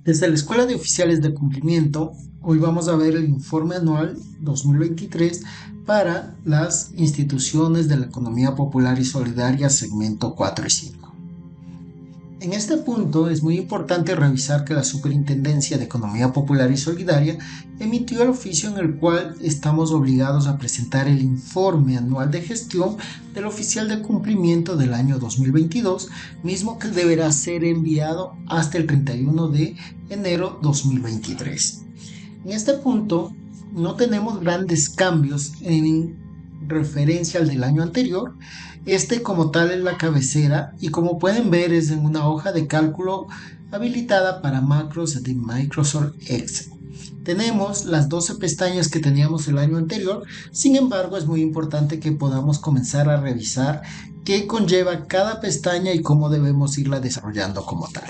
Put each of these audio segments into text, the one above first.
Desde la Escuela de Oficiales de Cumplimiento, hoy vamos a ver el informe anual 2023 para las instituciones de la economía popular y solidaria, segmento 4 y 5. En este punto es muy importante revisar que la Superintendencia de Economía Popular y Solidaria emitió el oficio en el cual estamos obligados a presentar el informe anual de gestión del oficial de cumplimiento del año 2022, mismo que deberá ser enviado hasta el 31 de enero 2023. En este punto no tenemos grandes cambios en referencia al del año anterior. Este como tal es la cabecera y como pueden ver es en una hoja de cálculo habilitada para macros de Microsoft Excel. Tenemos las 12 pestañas que teníamos el año anterior, sin embargo es muy importante que podamos comenzar a revisar qué conlleva cada pestaña y cómo debemos irla desarrollando como tal.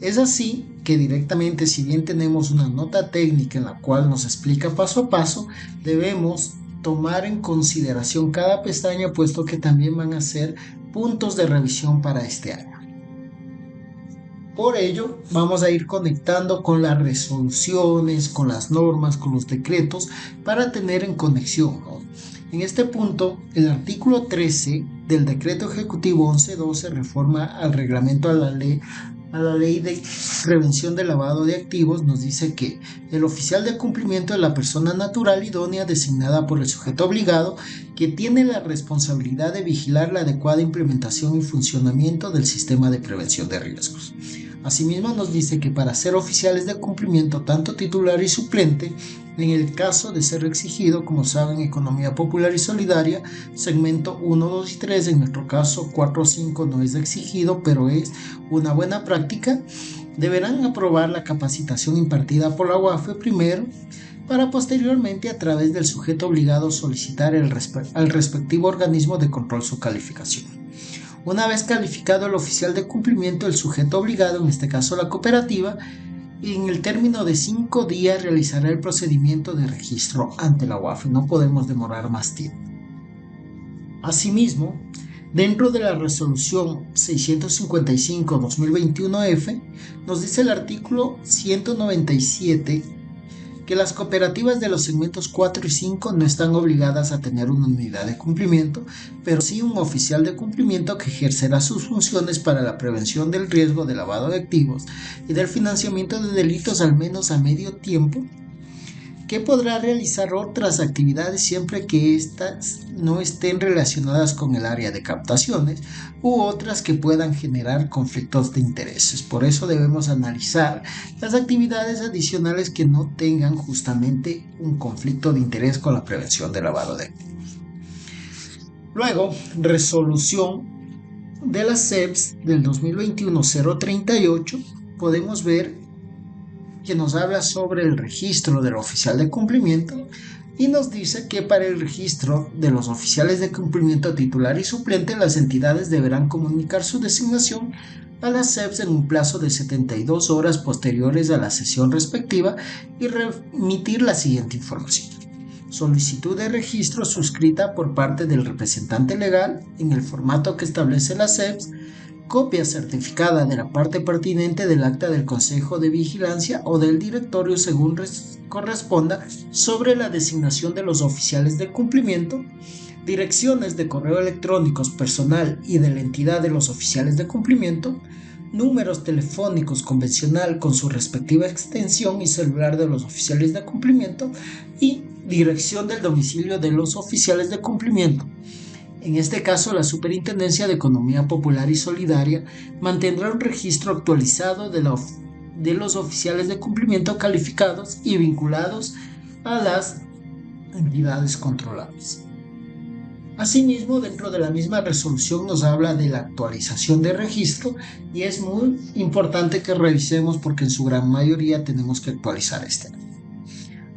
Es así que directamente, si bien tenemos una nota técnica en la cual nos explica paso a paso, debemos tomar en consideración cada pestaña, puesto que también van a ser puntos de revisión para este año. Por ello, vamos a ir conectando con las resoluciones, con las normas, con los decretos, para tener en conexión, ¿no? En este punto, el artículo 13 del decreto ejecutivo 1112 reforma al reglamento a la ley de prevención del lavado de activos. Nos dice que el oficial de cumplimiento es la persona natural idónea designada por el sujeto obligado que tiene la responsabilidad de vigilar la adecuada implementación y funcionamiento del sistema de prevención de riesgos. Asimismo nos dice que para ser oficiales de cumplimiento tanto titular y suplente, en el caso de ser exigido, como saben, economía popular y solidaria, segmento 1, 2 y 3, en nuestro caso 4 o 5 no es exigido, pero es una buena práctica, deberán aprobar la capacitación impartida por la UAFE primero, para posteriormente a través del sujeto obligado solicitar al respectivo organismo de control su calificación. Una vez calificado el oficial de cumplimiento, el sujeto obligado, en este caso la cooperativa, en el término de 5 días realizará el procedimiento de registro ante la UAFE. No podemos demorar más tiempo. Asimismo, dentro de la resolución 655-2021F, nos dice el artículo 197 que las cooperativas de los segmentos 4 y 5 no están obligadas a tener una unidad de cumplimiento, pero sí un oficial de cumplimiento que ejercerá sus funciones para la prevención del riesgo de lavado de activos y del financiamiento de delitos al menos a medio tiempo, que podrá realizar otras actividades siempre que éstas no estén relacionadas con el área de captaciones u otras que puedan generar conflictos de intereses. Por eso debemos analizar las actividades adicionales que no tengan justamente un conflicto de interés con la prevención del lavado de activos. Luego, resolución de la SEPS del 2021-038, podemos ver que nos habla sobre el registro del oficial de cumplimiento y nos dice que para el registro de los oficiales de cumplimiento titular y suplente, las entidades deberán comunicar su designación a la SEPS en un plazo de 72 horas posteriores a la sesión respectiva y remitir la siguiente información: solicitud de registro suscrita por parte del representante legal en el formato que establece la SEPS, copia certificada de la parte pertinente del acta del Consejo de Vigilancia o del Directorio según corresponda sobre la designación de los oficiales de cumplimiento, direcciones de correo electrónicos personal y de la entidad de los oficiales de cumplimiento, números telefónicos convencional con su respectiva extensión y celular de los oficiales de cumplimiento y dirección del domicilio de los oficiales de cumplimiento. En este caso, la Superintendencia de Economía Popular y Solidaria mantendrá un registro actualizado de los oficiales de cumplimiento calificados y vinculados a las entidades controladas. Asimismo, dentro de la misma resolución nos habla de la actualización de registro y es muy importante que revisemos porque en su gran mayoría tenemos que actualizar este año.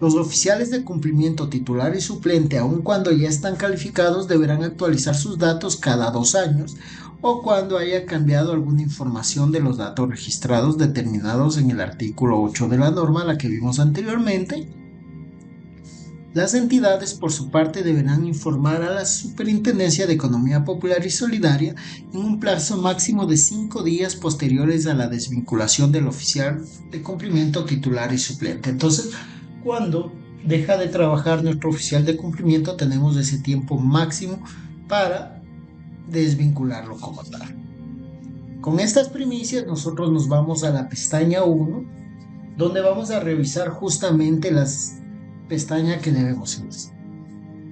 Los oficiales de cumplimiento titular y suplente, aun cuando ya están calificados, deberán actualizar sus datos cada 2 años o cuando haya cambiado alguna información de los datos registrados determinados en el artículo 8 de la norma, la que vimos anteriormente, Las entidades, por su parte, deberán informar a la Superintendencia de Economía Popular y Solidaria en un plazo máximo de 5 días posteriores a la desvinculación del oficial de cumplimiento titular y suplente. Entonces, cuando deja de trabajar nuestro oficial de cumplimiento, tenemos ese tiempo máximo para desvincularlo como tal. Con estas primicias, nosotros nos vamos a la pestaña 1, donde vamos a revisar justamente las pestañas que debemos ingresar.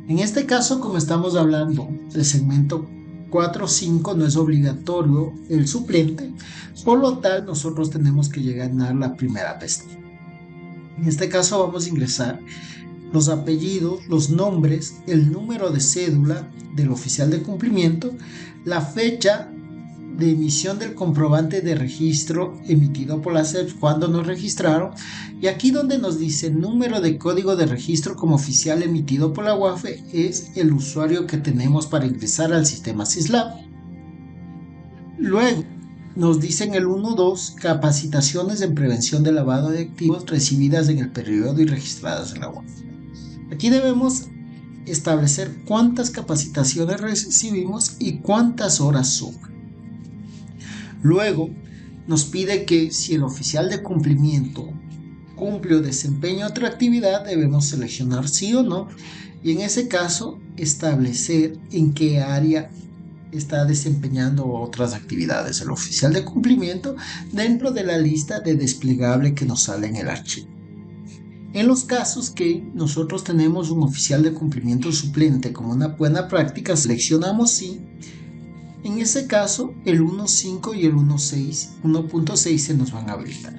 En este caso, como estamos hablando del segmento 4.5, no es obligatorio el suplente, por lo tal nosotros tenemos que llenar la primera pestaña. En este caso vamos a ingresar los apellidos, los nombres, el número de cédula del oficial de cumplimiento, la fecha de emisión del comprobante de registro emitido por la SEP cuando nos registraron, y aquí donde nos dice número de código de registro como oficial emitido por la UAFE es el usuario que tenemos para ingresar al sistema SISLAB. Luego nos dicen el 1.2 capacitaciones en prevención de lavado de activos recibidas en el periodo y registradas en la UAFE. Aquí debemos establecer cuántas capacitaciones recibimos y cuántas horas suman. Luego nos pide que si el oficial de cumplimiento cumple o desempeña otra actividad, debemos seleccionar sí o no, y en ese caso establecer en qué área está desempeñando otras actividades el oficial de cumplimiento dentro de la lista de desplegable que nos sale en el archivo. En los casos que nosotros tenemos un oficial de cumplimiento suplente como una buena práctica, seleccionamos sí. En ese caso, el 1.5 y el 1.6 se nos van a habilitar.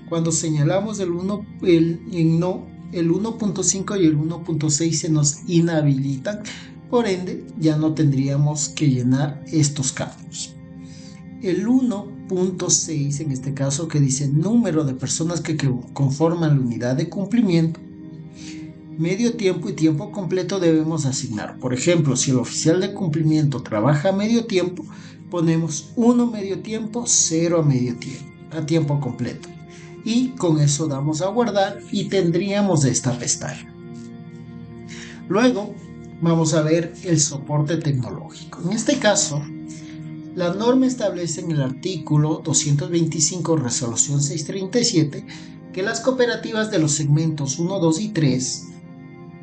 Cuando señalamos el 1.5 y el 1.6 se nos inhabilitan, por ende ya no tendríamos que llenar estos campos. El 1.6, en este caso, que dice número de personas que conforman la unidad de cumplimiento, medio tiempo y tiempo completo debemos asignar. Por ejemplo, si el oficial de cumplimiento trabaja a medio tiempo, ponemos 1 medio tiempo, 0 a medio tiempo, a tiempo completo. Y con eso damos a guardar y tendríamos esta pestaña. Luego vamos a ver el soporte tecnológico. En este caso, la norma establece en el artículo 225, resolución 637, que las cooperativas de los segmentos 1, 2 y 3,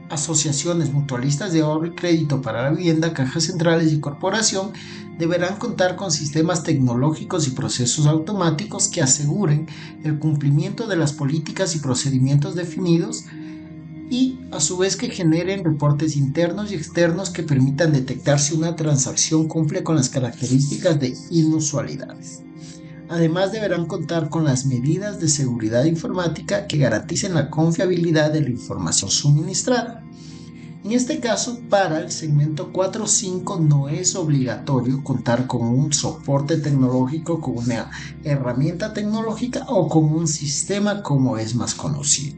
asociaciones mutualistas de ahorro y crédito para la vivienda, cajas centrales y corporación deberán contar con sistemas tecnológicos y procesos automáticos que aseguren el cumplimiento de las políticas y procedimientos definidos y a su vez que generen reportes internos y externos que permitan detectar si una transacción cumple con las características de inusualidades. Además, deberán contar con las medidas de seguridad informática que garanticen la confiabilidad de la información suministrada. En este caso, para el segmento 4.5 no es obligatorio contar con un soporte tecnológico, con una herramienta tecnológica o con un sistema como es más conocido.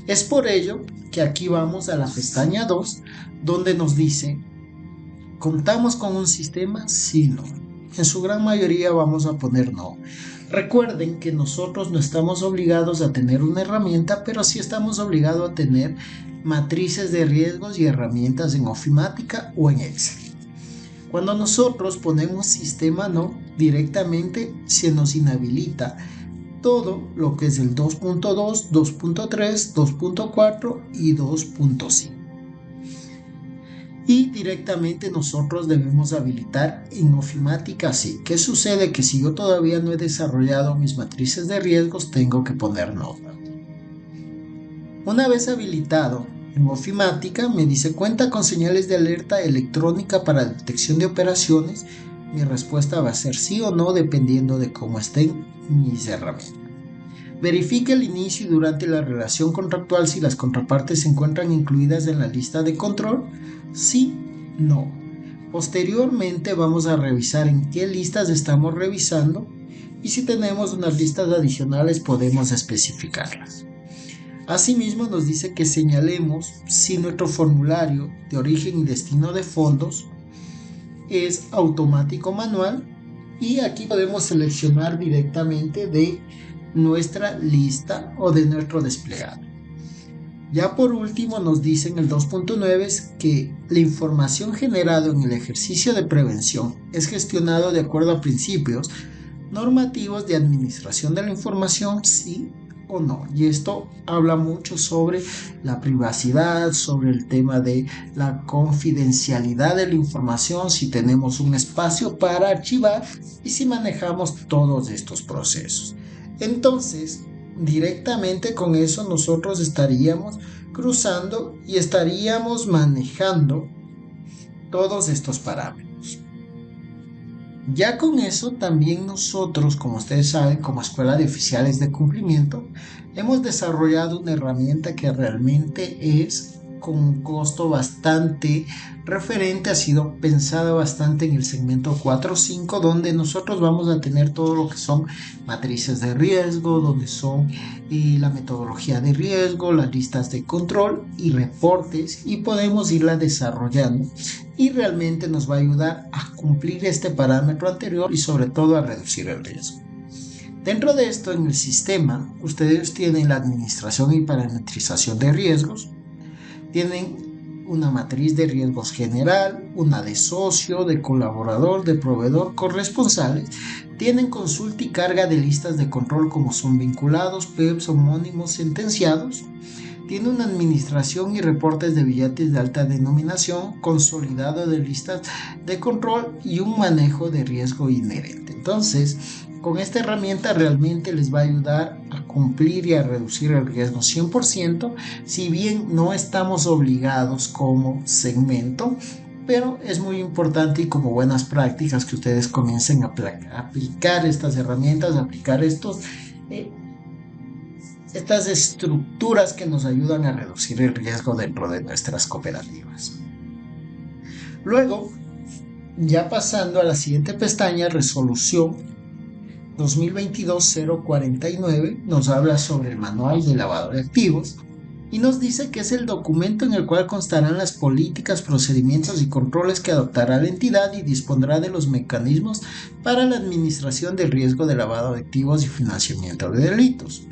Es por ello que aquí vamos a la pestaña 2, donde nos dice, ¿contamos con un sistema? Sí, no. En su gran mayoría vamos a poner no. Recuerden que nosotros no estamos obligados a tener una herramienta, pero sí estamos obligados a tener matrices de riesgos y herramientas en Ofimática o en Excel. Cuando nosotros ponemos sistema no, directamente se nos inhabilita todo lo que es el 2.2, 2.3, 2.4 y 2.5. Y directamente nosotros debemos habilitar en Ofimática sí. ¿Qué sucede? Que si yo todavía no he desarrollado mis matrices de riesgos, tengo que poner no. Una vez habilitado en Ofimática, me dice cuenta con señales de alerta electrónica para detección de operaciones. Mi respuesta va a ser sí o no dependiendo de cómo estén mis herramientas. Verifique el inicio y durante la relación contractual si las contrapartes se encuentran incluidas en la lista de control. Sí, no. Posteriormente vamos a revisar en qué listas estamos revisando y si tenemos unas listas adicionales podemos especificarlas. Asimismo nos dice que señalemos si nuestro formulario de origen y destino de fondos es automático o manual y aquí podemos seleccionar directamente de nuestra lista o de nuestro desplegable. Ya por último nos dice en el 2.9 que la información generada en el ejercicio de prevención es gestionado de acuerdo a principios normativos de administración de la información, sí o no. Y esto habla mucho sobre la privacidad, sobre el tema de la confidencialidad de la información, si tenemos un espacio para archivar y si manejamos todos estos procesos. Entonces, directamente con eso nosotros estaríamos cruzando y estaríamos manejando todos estos parámetros. Ya con eso también nosotros, como ustedes saben, como Escuela de Oficiales de Cumplimiento, hemos desarrollado una herramienta que realmente es con un costo bastante referente, ha sido pensada bastante en el segmento 4.5, donde nosotros vamos a tener todo lo que son matrices de riesgo, donde son la metodología de riesgo, las listas de control y reportes, y podemos irla desarrollando y realmente nos va a ayudar a cumplir este parámetro anterior y sobre todo a reducir el riesgo. Dentro de esto, en el sistema, ustedes tienen la administración y parametrización de riesgos, tienen una matriz de riesgos general, una de socio, de colaborador, de proveedor, corresponsales, tienen consulta y carga de listas de control como son vinculados, PEPs, homónimos, sentenciados, tiene una administración y reportes de billetes de alta denominación, consolidado de listas de control y un manejo de riesgo inherente. Entonces, con esta herramienta realmente les va a ayudar a cumplir y a reducir el riesgo 100%, si bien no estamos obligados como segmento, pero es muy importante y como buenas prácticas que ustedes comiencen a aplicar estas herramientas, a aplicar estas estructuras que nos ayudan a reducir el riesgo dentro de nuestras cooperativas. Luego, ya pasando a la siguiente pestaña, resolución 2022-049, nos habla sobre el manual de lavado de activos y nos dice que es el documento en el cual constarán las políticas, procedimientos y controles que adoptará la entidad y dispondrá de los mecanismos para la administración del riesgo de lavado de activos y financiamiento de delitos.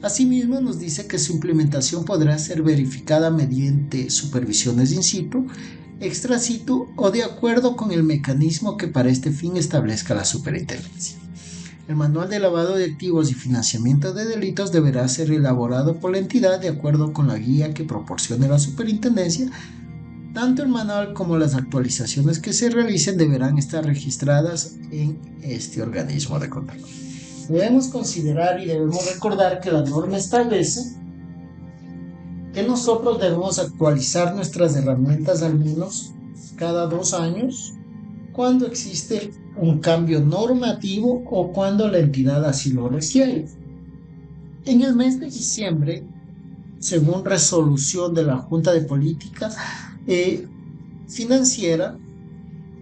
Asimismo, nos dice que su implementación podrá ser verificada mediante supervisiones in situ, extra situ o de acuerdo con el mecanismo que para este fin establezca la superintendencia. El manual de lavado de activos y financiamiento de delitos deberá ser elaborado por la entidad de acuerdo con la guía que proporcione la superintendencia. Tanto el manual como las actualizaciones que se realicen deberán estar registradas en este organismo de control. Debemos considerar y debemos recordar que la norma establece que nosotros debemos actualizar nuestras herramientas al menos cada 2 años cuando existe un cambio normativo o cuando la entidad así lo requiere. En el mes de diciembre, según resolución de la Junta de Política Financiera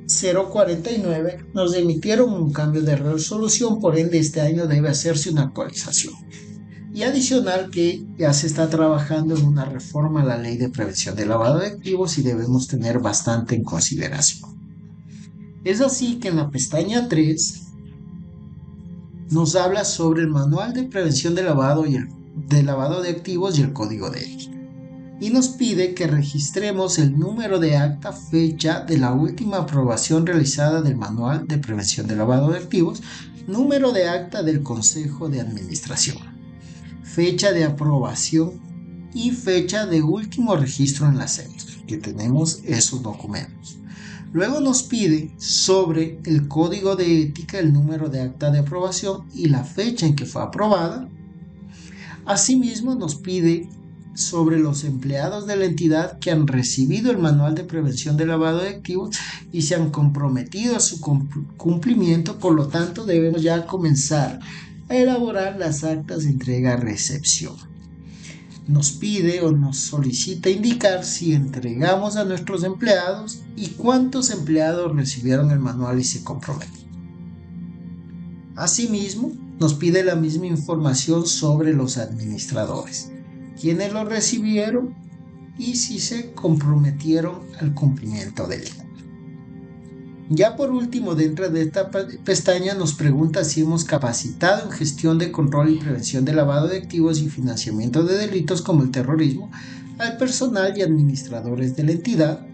049, nos emitieron un cambio de resolución, por ende este año debe hacerse una actualización. Y adicional que ya se está trabajando en una reforma a la Ley de Prevención del Lavado de Activos y debemos tener bastante en consideración. Es así que en la pestaña 3 nos habla sobre el Manual de Prevención del Lavado de Activos y el Código de Ética. Y nos pide que registremos el número de acta, fecha de la última aprobación realizada del Manual de Prevención del Lavado de Activos, número de acta del Consejo de Administración, fecha de aprobación y fecha de último registro en la CENTE, que tenemos esos documentos. Luego nos pide sobre el código de ética, el número de acta de aprobación y la fecha en que fue aprobada. Asimismo nos pide sobre los empleados de la entidad que han recibido el manual de prevención de lavado de activos y se han comprometido a su cumplimiento, por lo tanto debemos ya comenzar a elaborar las actas de entrega-recepción. Nos pide o nos solicita indicar si entregamos a nuestros empleados y cuántos empleados recibieron el manual y se comprometen. Asimismo, nos pide la misma información sobre los administradores, quiénes lo recibieron y si se comprometieron al cumplimiento del mismo. Ya por último, dentro de esta pestaña nos pregunta si hemos capacitado en gestión de control y prevención de lavado de activos y financiamiento de delitos como el terrorismo al personal y administradores de la entidad,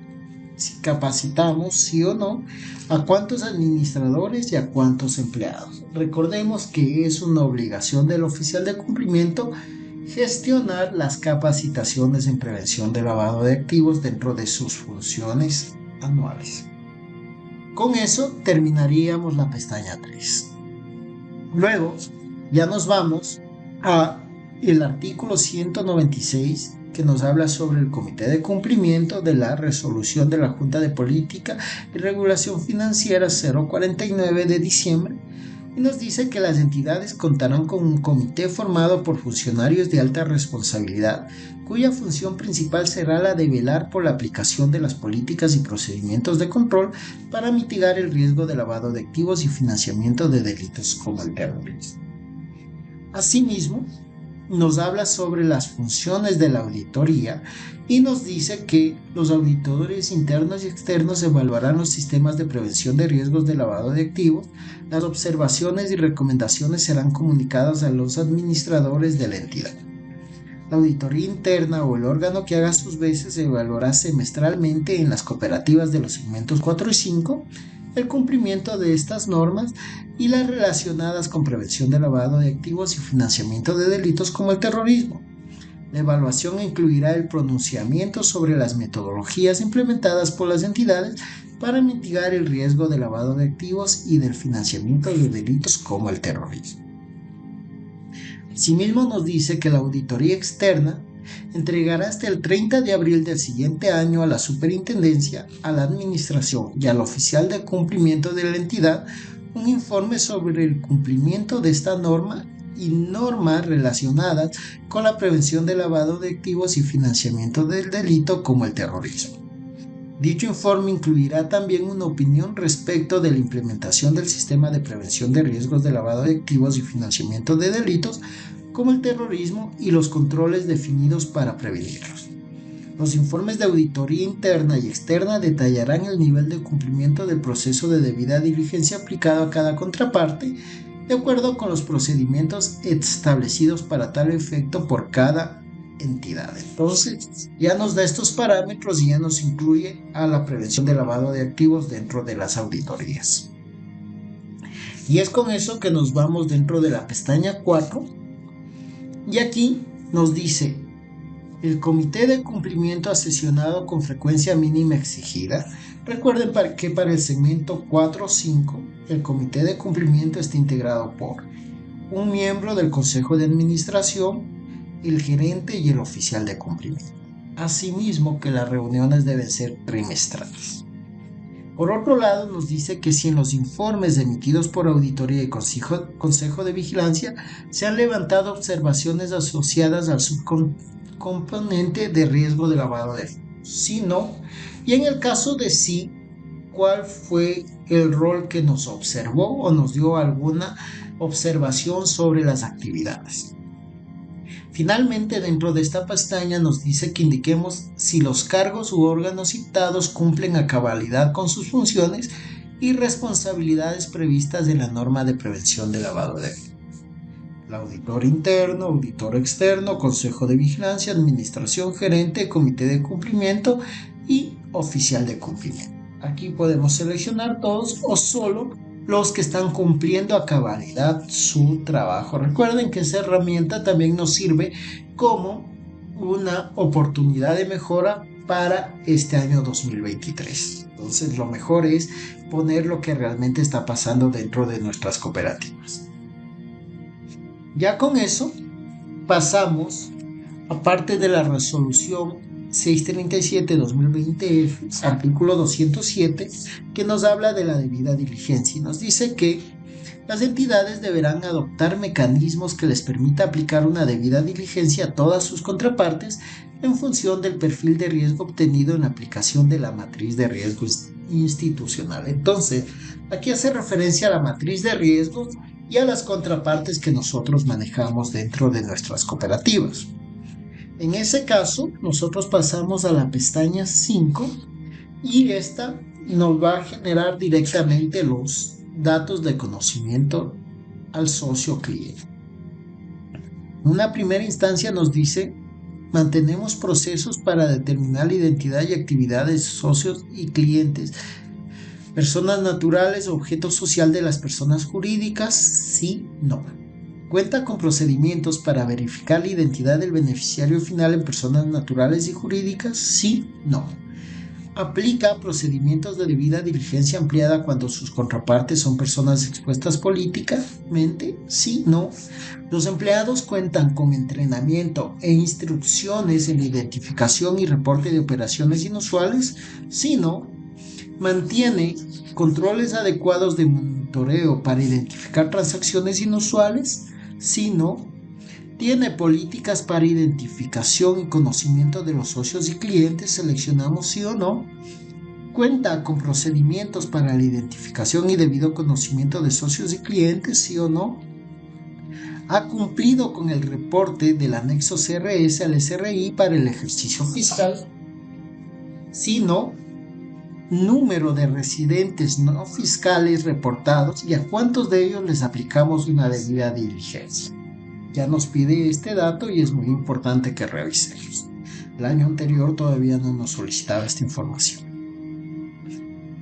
si capacitamos, sí o no, a cuántos administradores y a cuántos empleados. Recordemos que es una obligación del oficial de cumplimiento gestionar las capacitaciones en prevención de lavado de activos dentro de sus funciones anuales. Con eso terminaríamos la pestaña 3. Luego ya nos vamos a el artículo 196, que nos habla sobre el Comité de Cumplimiento de la Resolución de la Junta de Política y Regulación Financiera 049 de diciembre, y nos dice que las entidades contarán con un comité formado por funcionarios de alta responsabilidad, cuya función principal será la de velar por la aplicación de las políticas y procedimientos de control para mitigar el riesgo de lavado de activos y financiamiento de delitos como el terrorismo. Asimismo, nos habla sobre las funciones de la auditoría y nos dice que los auditores internos y externos evaluarán los sistemas de prevención de riesgos de lavado de activos. Las observaciones y recomendaciones serán comunicadas a los administradores de la entidad. La auditoría interna o el órgano que haga sus veces evaluará semestralmente en las cooperativas de los segmentos 4 y 5 el cumplimiento de estas normas y las relacionadas con prevención de lavado de activos y financiamiento de delitos como el terrorismo. La evaluación incluirá el pronunciamiento sobre las metodologías implementadas por las entidades para mitigar el riesgo de lavado de activos y del financiamiento de delitos como el terrorismo. Asimismo, nos dice que la auditoría externa entregará hasta el 30 de abril del siguiente año a la superintendencia, a la administración y al oficial de cumplimiento de la entidad un informe sobre el cumplimiento de esta norma y normas relacionadas con la prevención del lavado de activos y financiamiento del delito como el terrorismo. Dicho informe incluirá también una opinión respecto de la implementación del sistema de prevención de riesgos de lavado de activos y financiamiento de delitos como el terrorismo y los controles definidos para prevenirlos. Los informes de auditoría interna y externa detallarán el nivel de cumplimiento del proceso de debida diligencia aplicado a cada contraparte, de acuerdo con los procedimientos establecidos para tal efecto por cada entidad. Entonces, ya nos da estos parámetros y ya nos incluye a la prevención del lavado de activos dentro de las auditorías. Y es con eso que nos vamos dentro de la pestaña 4. Y aquí nos dice, el comité de cumplimiento ha sesionado con frecuencia mínima exigida. Recuerden que para el segmento 4.5, el comité de cumplimiento está integrado por un miembro del consejo de administración, el gerente y el oficial de cumplimiento. Asimismo que las reuniones deben ser trimestrales. Por otro lado, nos dice que si en los informes emitidos por auditoría y consejo de vigilancia se han levantado observaciones asociadas al subcomponente de riesgo de lavado de activos. Si no, y en el caso de sí, ¿cuál fue el rol que nos observó o nos dio alguna observación sobre las actividades? Finalmente, dentro de esta pestaña nos dice que indiquemos si los cargos u órganos citados cumplen a cabalidad con sus funciones y responsabilidades previstas en la norma de prevención de lavado de activos. El auditor interno, auditor externo, consejo de vigilancia, administración, gerente, comité de cumplimiento y oficial de cumplimiento. Aquí podemos seleccionar todos o solo los que están cumpliendo a cabalidad su trabajo. Recuerden que esa herramienta también nos sirve como una oportunidad de mejora para este año 2023. Entonces, lo mejor es poner lo que realmente está pasando dentro de nuestras cooperativas. Ya con eso pasamos, aparte de la resolución 637-2020, artículo 207, que nos habla de la debida diligencia y nos dice que las entidades deberán adoptar mecanismos que les permita aplicar una debida diligencia a todas sus contrapartes en función del perfil de riesgo obtenido en la aplicación de la matriz de riesgo institucional. Entonces, aquí hace referencia a la matriz de riesgos y a las contrapartes que nosotros manejamos dentro de nuestras cooperativas. En ese caso, nosotros pasamos a la pestaña 5 y esta nos va a generar directamente los datos de conocimiento al socio cliente. En una primera instancia nos dice mantenemos procesos para determinar la identidad y actividades de socios y clientes, personas naturales, objeto social de las personas jurídicas, sí, no. Cuenta con procedimientos para verificar la identidad del beneficiario final en personas naturales y jurídicas, sí, no. Aplica procedimientos de debida diligencia ampliada cuando sus contrapartes son personas expuestas políticamente, sí, no. Los empleados cuentan con entrenamiento e instrucciones en la identificación y reporte de operaciones inusuales, sí, no. Mantiene controles adecuados de monitoreo para identificar transacciones inusuales, sí, no. Tiene políticas para identificación y conocimiento de los socios y clientes, seleccionamos sí o no. Cuenta con procedimientos para la identificación y debido conocimiento de socios y clientes, sí o no. Ha cumplido con el reporte del anexo CRS al SRI para el ejercicio fiscal, sí, no. Número de residentes no fiscales reportados y a cuántos de ellos les aplicamos una debida diligencia. Ya nos pide este dato y es muy importante que revisemos. El año anterior todavía no nos solicitaba esta información.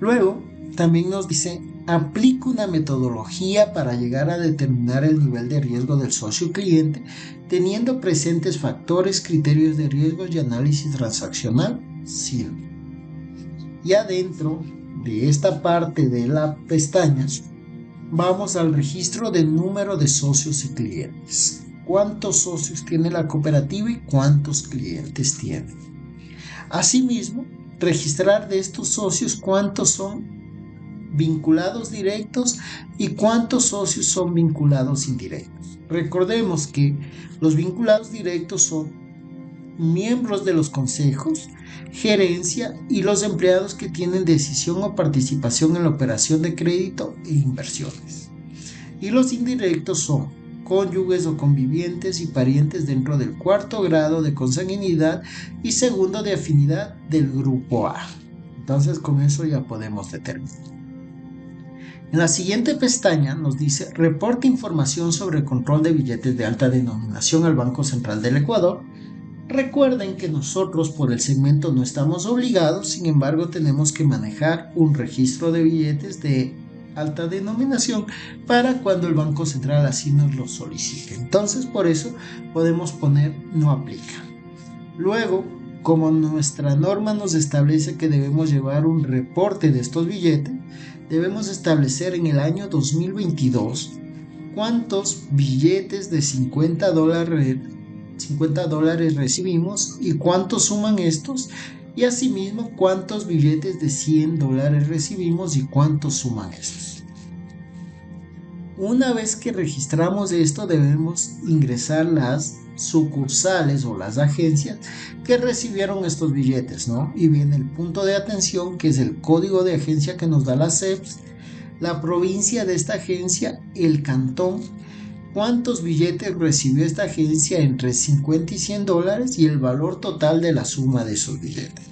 Luego, también nos dice, aplica una metodología para llegar a determinar el nivel de riesgo del socio cliente, teniendo presentes factores, criterios de riesgo y análisis transaccional, sí. Y adentro de esta parte de la pestaña, vamos al registro del número de socios y clientes. ¿Cuántos socios tiene la cooperativa y cuántos clientes tiene? Asimismo, registrar de estos socios cuántos son vinculados directos y cuántos socios son vinculados indirectos. Recordemos que los vinculados directos son miembros de los consejos, gerencia y los empleados que tienen decisión o participación en la operación de crédito e inversiones. Y los indirectos son cónyuges o convivientes y parientes dentro del cuarto grado de consanguinidad y segundo de afinidad del grupo A. Entonces con eso ya podemos determinar. En la siguiente pestaña nos dice reporta información sobre el control de billetes de alta denominación al Banco Central del Ecuador. Recuerden que nosotros por el segmento no estamos obligados, sin embargo tenemos que manejar un registro de billetes de alta denominación para cuando el Banco Central así nos lo solicite. Entonces por eso podemos poner no aplica. Luego, como nuestra norma nos establece que debemos llevar un reporte de estos billetes, debemos establecer en el año 2022 cuántos billetes de $50 recibimos y cuántos suman estos, y asimismo cuántos billetes de $100 recibimos y cuántos suman estos. Una vez que registramos esto, debemos ingresar las sucursales o las agencias que recibieron estos billetes, ¿no? Y viene el punto de atención, que es el código de agencia que nos da la CEPS, la provincia de esta agencia, el cantón, cuántos billetes recibió esta agencia entre $50 y $100 y el valor total de la suma de esos billetes.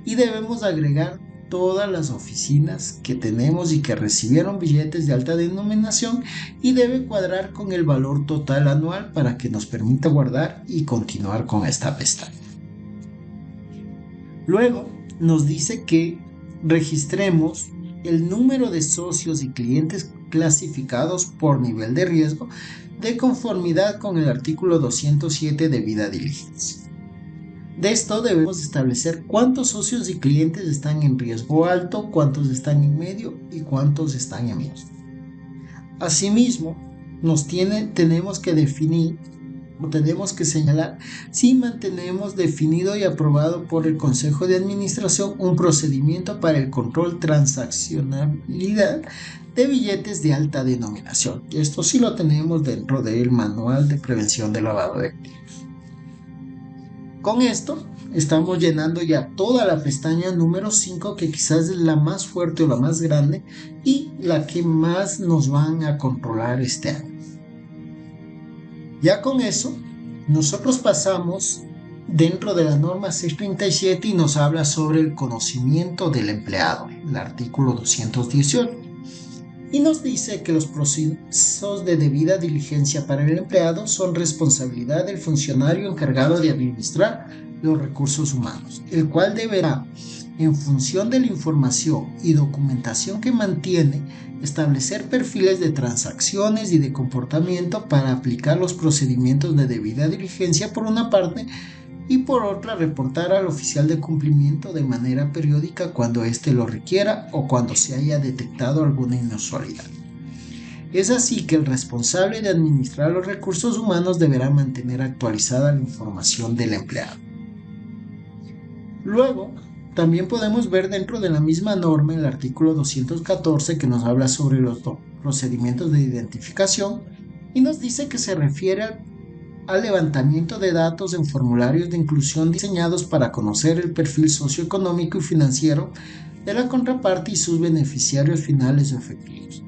Y debemos agregar todas las oficinas que tenemos y que recibieron billetes de alta denominación y debe cuadrar con el valor total anual para que nos permita guardar y continuar con esta pestaña. Luego nos dice que registremos el número de socios y clientes clasificados por nivel de riesgo de conformidad con el artículo 207 de debida diligencia. De esto debemos establecer cuántos socios y clientes están en riesgo alto, cuántos están en medio y cuántos están en medio. Asimismo, tenemos que definir o tenemos que señalar si mantenemos definido y aprobado por el Consejo de Administración un procedimiento para el control transaccionalidad de billetes de alta denominación. Esto sí lo tenemos dentro del Manual de Prevención de Lavado de Activos. Con esto estamos llenando ya toda la pestaña número 5, que quizás es la más fuerte o la más grande y la que más nos van a controlar este año. Ya con eso, nosotros pasamos dentro de la norma 637 y nos habla sobre el conocimiento del empleado, el artículo 218. y nos dice que los procesos de debida diligencia para el empleado son responsabilidad del funcionario encargado de administrar los recursos humanos, el cual deberá, en función de la información y documentación que mantiene, establecer perfiles de transacciones y de comportamiento para aplicar los procedimientos de debida diligencia por una parte, y por otra reportar al oficial de cumplimiento de manera periódica cuando éste lo requiera o cuando se haya detectado alguna inusualidad. Es así que el responsable de administrar los recursos humanos deberá mantener actualizada la información del empleado. Luego, también podemos ver dentro de la misma norma el artículo 214 que nos habla sobre los procedimientos de identificación y nos dice que se refiere al levantamiento de datos en formularios de inclusión diseñados para conocer el perfil socioeconómico y financiero de la contraparte y sus beneficiarios finales o efectivos.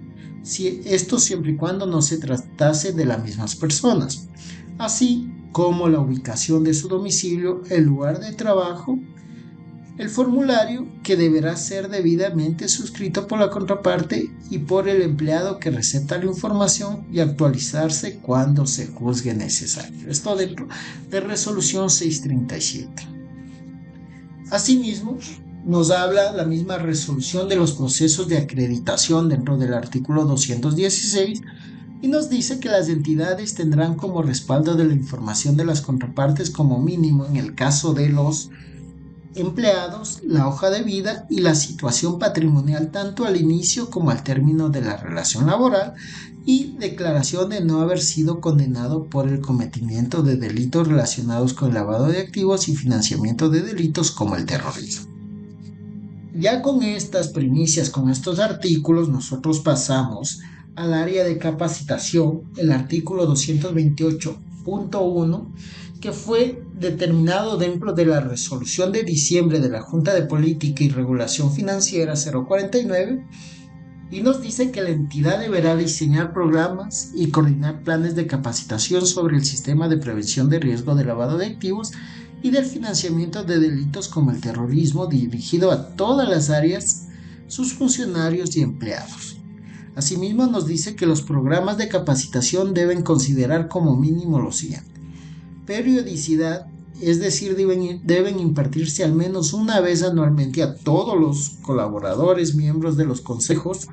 Esto siempre y cuando no se tratase de las mismas personas, así como la ubicación de su domicilio, el lugar de trabajo, el formulario que deberá ser debidamente suscrito por la contraparte y por el empleado que recepta la información y actualizarse cuando se juzgue necesario. Esto dentro de Resolución 637. Asimismo, nos habla la misma resolución de los procesos de acreditación dentro del artículo 216 y nos dice que las entidades tendrán como respaldo de la información de las contrapartes como mínimo en el caso de los empleados, la hoja de vida y la situación patrimonial tanto al inicio como al término de la relación laboral y declaración de no haber sido condenado por el cometimiento de delitos relacionados con lavado de activos y financiamiento de delitos como el terrorismo. Ya con estas primicias, con estos artículos, nosotros pasamos al área de capacitación, el artículo 228.1, que fue determinado dentro de la resolución de diciembre de la Junta de Política y Regulación Financiera 049 y nos dice que la entidad deberá diseñar programas y coordinar planes de capacitación sobre el sistema de prevención de riesgo de lavado de activos y del financiamiento de delitos como el terrorismo dirigido a todas las áreas, sus funcionarios y empleados. Asimismo nos dice que los programas de capacitación deben considerar como mínimo lo siguiente: periodicidad, es decir, deben impartirse al menos una vez anualmente a todos los colaboradores, miembros de los consejos,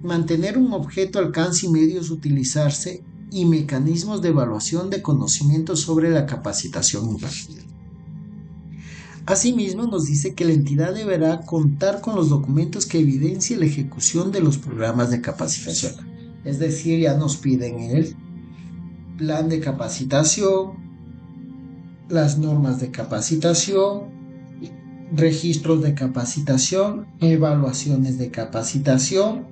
mantener un objeto, alcance y medios utilizarse y mecanismos de evaluación de conocimientos sobre la capacitación impartida. Asimismo, nos dice que la entidad deberá contar con los documentos que evidencien la ejecución de los programas de capacitación. Es decir, ya nos piden el plan de capacitación, las normas de capacitación, registros de capacitación, evaluaciones de capacitación,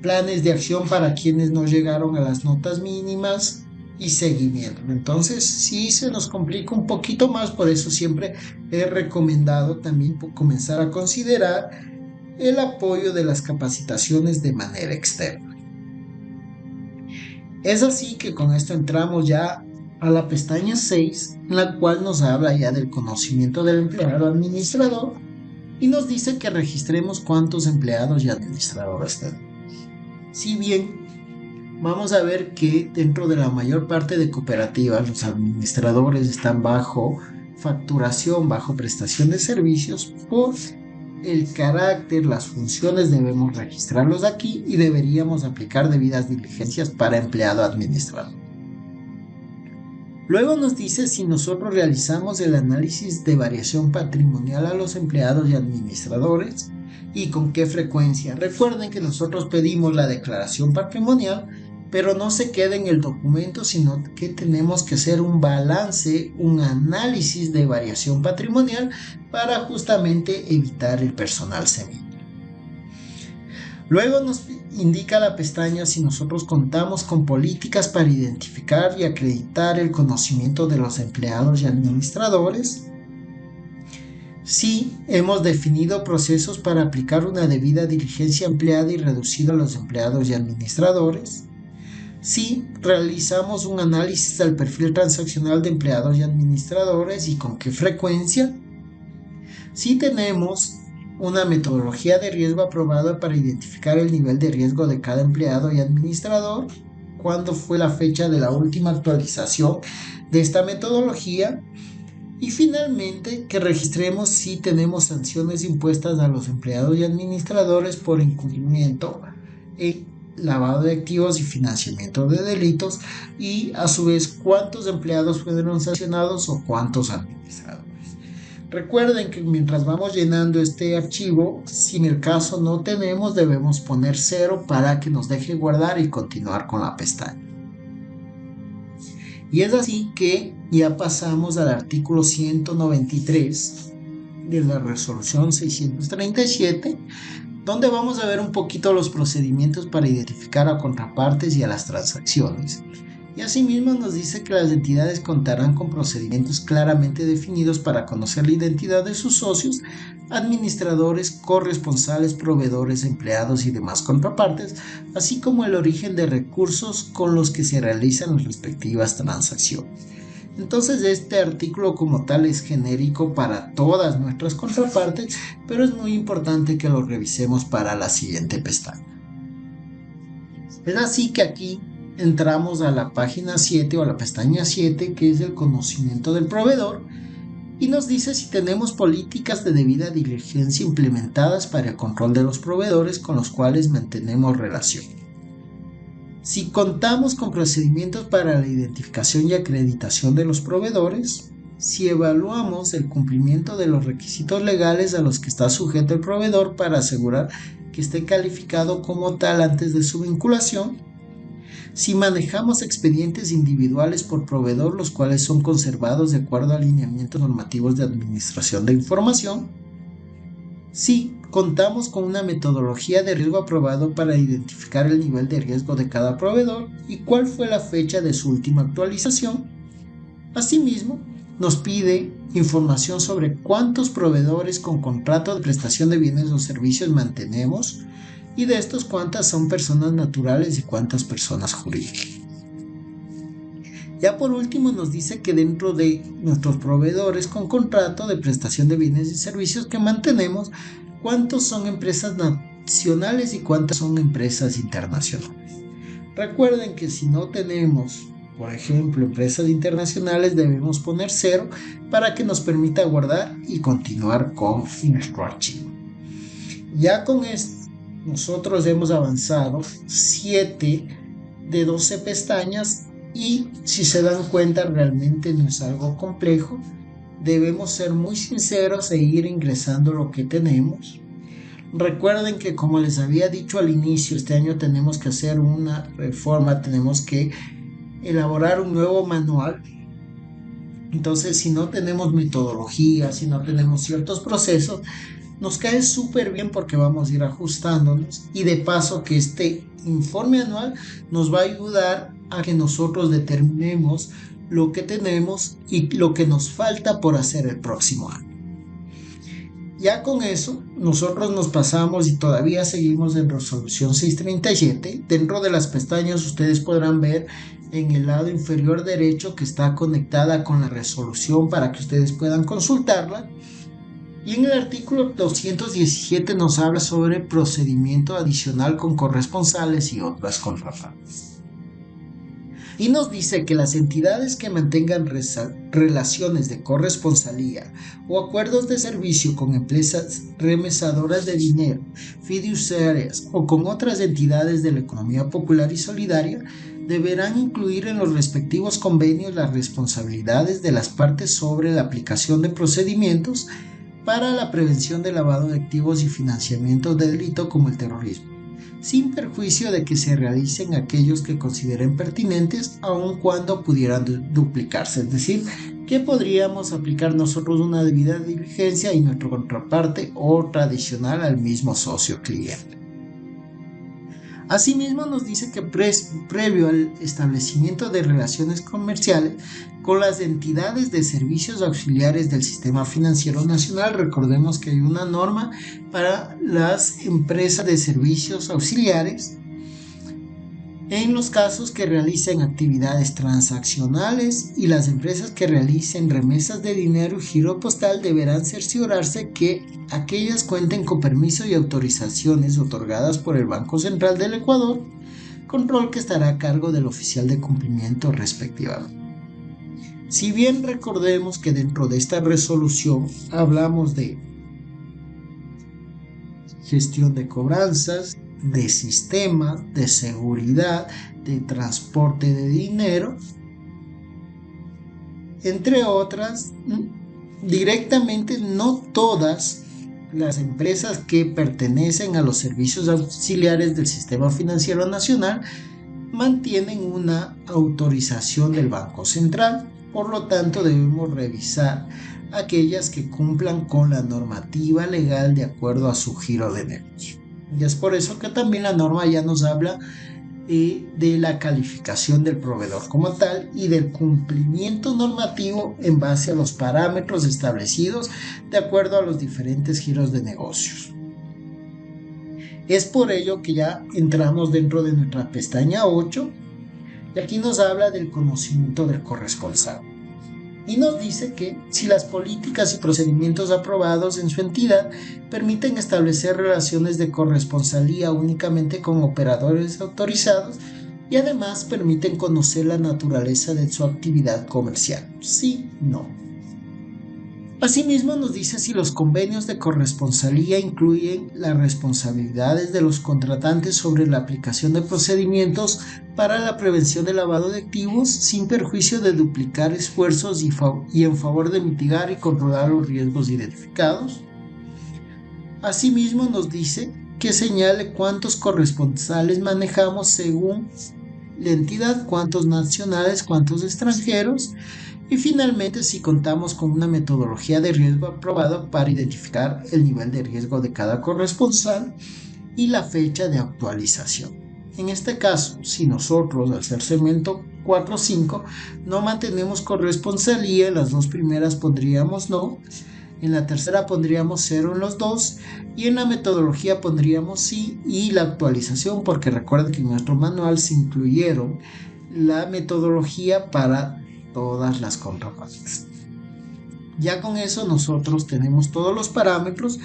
planes de acción para quienes no llegaron a las notas mínimas y seguimiento. Entonces sí se nos complica un poquito más, por eso siempre he recomendado también comenzar a considerar el apoyo de las capacitaciones de manera externa. Es así que con esto entramos ya a la pestaña 6, en la cual nos habla ya del conocimiento del empleado administrador y nos dice que registremos cuántos empleados y administradores tenemos. Si bien vamos a ver que dentro de la mayor parte de cooperativas los administradores están bajo facturación, bajo prestación de servicios, por el carácter, las funciones debemos registrarlos aquí y deberíamos aplicar debidas diligencias para empleado administrador. Luego nos dice si nosotros realizamos el análisis de variación patrimonial a los empleados y administradores y con qué frecuencia. Recuerden que nosotros pedimos la declaración patrimonial, pero no se queda en el documento, sino que tenemos que hacer un balance, un análisis de variación patrimonial para justamente evitar el personal semilla. Luego nos indica la pestaña si nosotros contamos con políticas para identificar y acreditar el conocimiento de los empleados y administradores. Si hemos definido procesos para aplicar una debida diligencia empleada y reducido a los empleados y administradores. Si realizamos un análisis del perfil transaccional de empleados y administradores y con qué frecuencia. Si tenemos una metodología de riesgo aprobada para identificar el nivel de riesgo de cada empleado y administrador, cuándo fue la fecha de la última actualización de esta metodología, y finalmente que registremos si tenemos sanciones impuestas a los empleados y administradores por incumplimiento en lavado de activos y financiamiento de delitos, y a su vez cuántos empleados fueron sancionados o cuántos administradores. Recuerden que mientras vamos llenando este archivo, si en el caso no tenemos, debemos poner 0 para que nos deje guardar y continuar con la pestaña. Y es así que ya pasamos al artículo 193 de la resolución 637, donde vamos a ver un poquito los procedimientos para identificar a contrapartes y a las transacciones. Y asimismo nos dice que las entidades contarán con procedimientos claramente definidos para conocer la identidad de sus socios, administradores, corresponsales, proveedores, empleados y demás contrapartes, así como el origen de recursos con los que se realizan las respectivas transacciones. Entonces este artículo como tal es genérico para todas nuestras contrapartes, pero es muy importante que lo revisemos para la siguiente pestaña. Es así que aquí entramos a la página 7 o a la pestaña 7, que es el conocimiento del proveedor, y nos dice si tenemos políticas de debida diligencia implementadas para el control de los proveedores con los cuales mantenemos relación. Si contamos con procedimientos para la identificación y acreditación de los proveedores, si evaluamos el cumplimiento de los requisitos legales a los que está sujeto el proveedor para asegurar que esté calificado como tal antes de su vinculación, si manejamos expedientes individuales por proveedor, los cuales son conservados de acuerdo a lineamientos normativos de administración de información, si contamos con una metodología de riesgo aprobado para identificar el nivel de riesgo de cada proveedor y cuál fue la fecha de su última actualización. Asimismo, nos pide información sobre cuántos proveedores con contrato de prestación de bienes o servicios mantenemos, y de estos cuántas son personas naturales y cuántas personas jurídicas. Ya por último nos dice que dentro de nuestros proveedores con contrato de prestación de bienes y servicios que mantenemos, cuántos son empresas nacionales y cuántas son empresas internacionales. Recuerden que si no tenemos, por ejemplo, empresas internacionales, debemos poner 0 para que nos permita guardar y continuar con nuestro archivo. Ya con esto nosotros hemos avanzado 7 de 12 pestañas, y si se dan cuenta realmente no es algo complejo. Debemos ser muy sinceros e ir ingresando lo que tenemos. Recuerden que, como les había dicho al inicio, este año tenemos que hacer una reforma, tenemos que elaborar un nuevo manual. Entonces, si no tenemos metodología, si no tenemos ciertos procesos, nos cae súper bien porque vamos a ir ajustándonos, y de paso que este informe anual nos va a ayudar a que nosotros determinemos lo que tenemos y lo que nos falta por hacer el próximo año. Ya con eso nosotros nos pasamos y todavía seguimos en resolución 637. Dentro de las pestañas ustedes podrán ver en el lado inferior derecho que está conectada con la resolución para que ustedes puedan consultarla. Y en el artículo 217 nos habla sobre procedimiento adicional con corresponsales y otras contrapartes. Y nos dice que las entidades que mantengan relaciones de corresponsalía o acuerdos de servicio con empresas remesadoras de dinero, fiduciarias o con otras entidades de la economía popular y solidaria, deberán incluir en los respectivos convenios las responsabilidades de las partes sobre la aplicación de procedimientos para la prevención del lavado de activos y financiamiento de delito como el terrorismo, sin perjuicio de que se realicen aquellos que consideren pertinentes, aun cuando pudieran duplicarse. Es decir, que podríamos aplicar nosotros una debida diligencia y nuestra contraparte otra adicional al mismo socio cliente. Asimismo nos dice que previo al establecimiento de relaciones comerciales con las entidades de servicios auxiliares del sistema financiero nacional, recordemos que hay una norma para las empresas de servicios auxiliares, en los casos que realicen actividades transaccionales y las empresas que realicen remesas de dinero y giro postal deberán cerciorarse que aquellas cuenten con permiso y autorizaciones otorgadas por el Banco Central del Ecuador, control que estará a cargo del oficial de cumplimiento respectivamente. Si bien recordemos que dentro de esta resolución hablamos de gestión de cobranzas, de sistema, de seguridad, de transporte de dinero, entre otras, directamente no todas las empresas que pertenecen a los servicios auxiliares del Sistema Financiero Nacional mantienen una autorización del Banco Central. Por lo tanto, debemos revisar aquellas que cumplan con la normativa legal de acuerdo a su giro de negocio. Y es por eso que también la norma ya nos habla de la calificación del proveedor como tal y del cumplimiento normativo en base a los parámetros establecidos de acuerdo a los diferentes giros de negocios. Es por ello que ya entramos dentro de nuestra pestaña 8 y aquí nos habla del conocimiento del corresponsal. Y nos dice que si las políticas y procedimientos aprobados en su entidad permiten establecer relaciones de corresponsalía únicamente con operadores autorizados y además permiten conocer la naturaleza de su actividad comercial. Sí, no. Asimismo nos dice si los convenios de corresponsalía incluyen las responsabilidades de los contratantes sobre la aplicación de procedimientos para la prevención del lavado de activos sin perjuicio de duplicar esfuerzos y en favor de mitigar y controlar los riesgos identificados. Asimismo nos dice que señale cuántos corresponsales manejamos según la entidad, cuántos nacionales, cuántos extranjeros. Y finalmente, si contamos con una metodología de riesgo aprobada para identificar el nivel de riesgo de cada corresponsal y la fecha de actualización. En este caso, si nosotros al ser segmento 4 o 5 no mantenemos corresponsalía, en las dos primeras pondríamos no, en la tercera pondríamos 0 en los dos y en la metodología pondríamos sí y la actualización, porque recuerden que en nuestro manual se incluyeron la metodología para todas las contrapartes. Ya con eso nosotros tenemos todos los parámetros,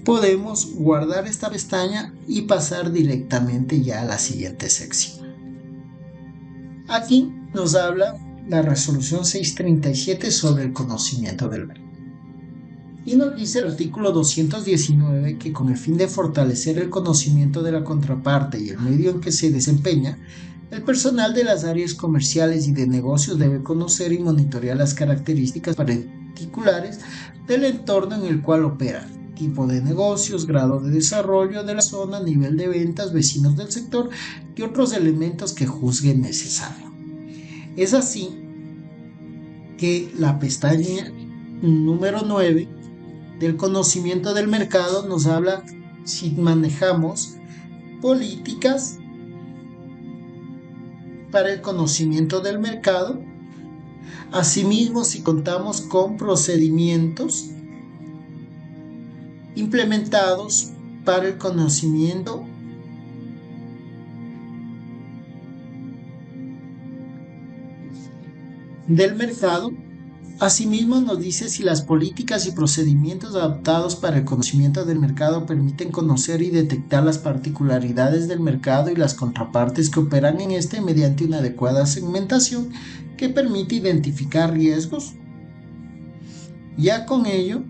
podemos guardar esta pestaña y pasar directamente ya a la siguiente sección. Aquí nos habla la resolución 637 sobre el conocimiento del mercado. Y nos dice el artículo 219 que con el fin de fortalecer el conocimiento de la contraparte y el medio en que se desempeña, el personal de las áreas comerciales y de negocios debe conocer y monitorear las características particulares del entorno en el cual opera, tipo de negocios, grado de desarrollo de la zona, nivel de ventas, vecinos del sector y otros elementos que juzguen necesario. Es así que la pestaña número 9 del conocimiento del mercado nos habla si manejamos políticas para el conocimiento del mercado, asimismo si contamos con procedimientos implementados para el conocimiento del mercado. Asimismo nos dice si las políticas y procedimientos adaptados para el conocimiento del mercado permiten conocer y detectar las particularidades del mercado y las contrapartes que operan en este mediante una adecuada segmentación que permite identificar riesgos. Ya con ello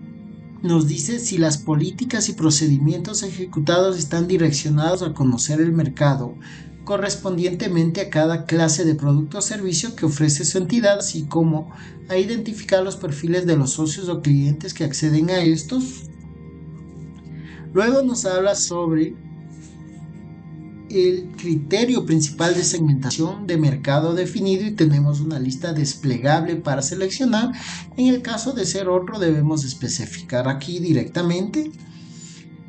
nos dice si las políticas y procedimientos ejecutados están direccionados a conocer el mercado correspondientemente a cada clase de producto o servicio que ofrece su entidad, así como a identificar los perfiles de los socios o clientes que acceden a estos. Luego nos habla sobre el criterio principal de segmentación de mercado definido y tenemos una lista desplegable para seleccionar. En el caso de ser otro debemos especificar aquí directamente.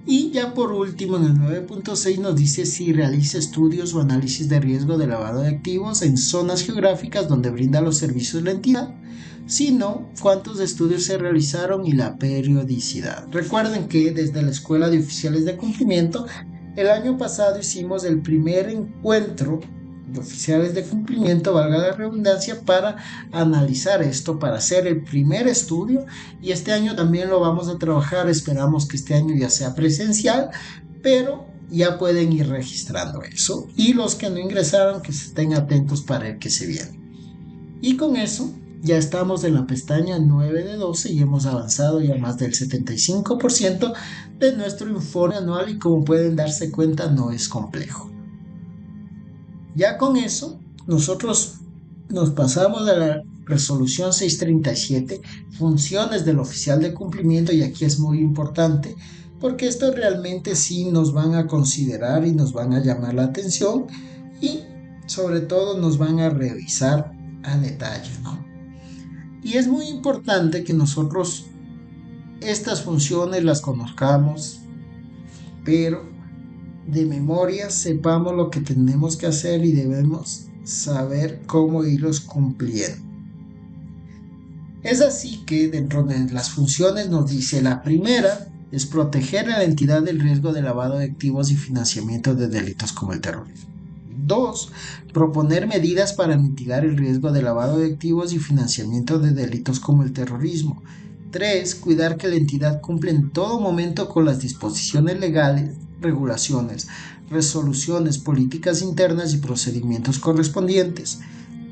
Y ya por último en el 9.6 nos dice si realiza estudios o análisis de riesgo de lavado de activos en zonas geográficas donde brinda los servicios de la entidad. Si no, cuántos estudios se realizaron y la periodicidad. Recuerden que desde la Escuela de Oficiales de Cumplimiento el año pasado hicimos el primer encuentro de oficiales de cumplimiento, valga la redundancia, para analizar esto, para hacer el primer estudio. Y este año también lo vamos a trabajar. Esperamos que este año ya sea presencial, pero ya pueden ir registrando eso. Y los que no ingresaron, que estén atentos para el que se viene. Y con eso ya estamos en la pestaña 9 de 12 y hemos avanzado ya más del 75% de nuestro informe anual, y como pueden darse cuenta no es complejo. Ya con eso nosotros nos pasamos a la resolución 637, funciones del oficial de cumplimiento, y aquí es muy importante porque esto realmente sí nos van a considerar y nos van a llamar la atención, y sobre todo nos van a revisar a detalle, ¿no? Y es muy importante que nosotros estas funciones las conozcamos, pero de memoria sepamos lo que tenemos que hacer y debemos saber cómo irlos cumpliendo. Es así que dentro de las funciones nos dice: la primera es proteger a la entidad del riesgo de lavado de activos y financiamiento de delitos como el terrorismo. 2. Proponer medidas para mitigar el riesgo de lavado de activos y financiamiento de delitos como el terrorismo. 3. Cuidar que la entidad cumpla en todo momento con las disposiciones legales, regulaciones, resoluciones, políticas internas y procedimientos correspondientes.